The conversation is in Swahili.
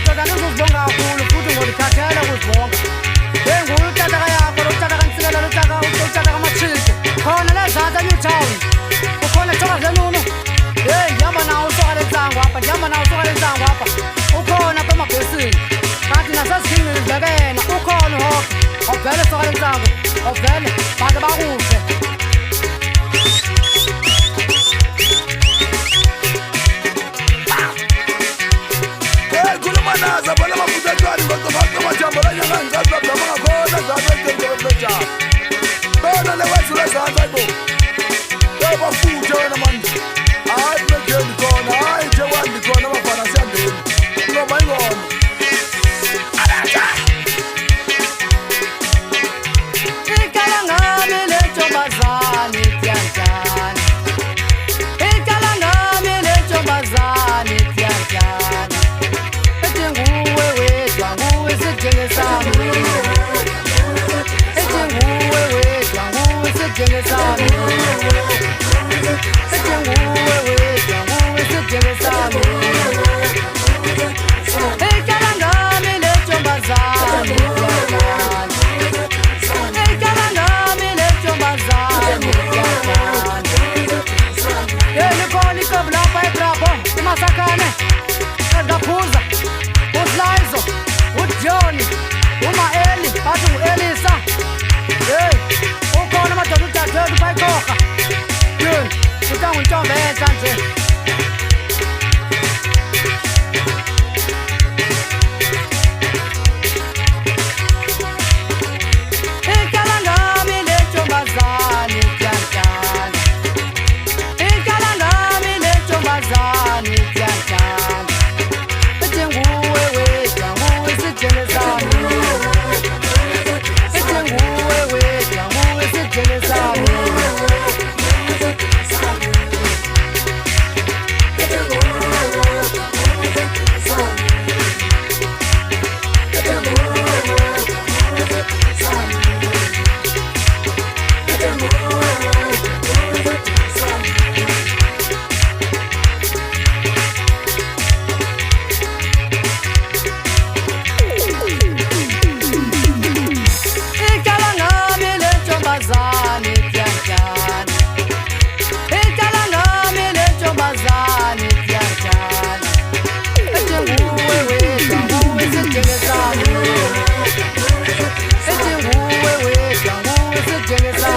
madoda ngizozibonga kakhulu futhi ngolithathela ukuzibonga. Benguye utataka yakho, lo tataka Nsikela, lo tataka Machilde. Khona lezantsi eNew Town. Ukhona Thomas Lenuno. Hey, ndihamba nawo usoka lentsango apha, ndihamba nawo usoka lentsango apha. Ukhona apha emabhesini. Kanti nasezithingini zibekena ukhona uHope. Awuvele soka lentsango, awuvele bantu bakuve. Naza bana mafuta twali ngoba majambo la nyanga nzaza bama ngakona zaza ngeke bana le wazula zaza bo baba futhi wena manje hayi mekeni khona hayi nje wandi khona abafana siyandeni ngoba ingoma alaja ikala ngami le ntombazane tyantyana ikala ngami le ntombazane tyantyana Masakane, Edaphuza, uSlizo, uJohnny, uMaeli, bathi uElisa. Hey, ukhona amadoda uDadewethu bayikhokha. Yey, utanga untombi enhla nje. Ikala ngami le ntombazane tyantyana. Ikala ngami le ntombazane tyantyana. Ethi nguwe wedwa, nguwe isithele sami. Ethi nguwe wedwa, nguwe isithele sami. Ikala ngami le ntombazane tyantyana. Ikala ngami le ntombazane tyantyana. Ethi nguwe wedwa, nguwe isithele sami. Ethi nguwe wedwa, nguwe isithele sami.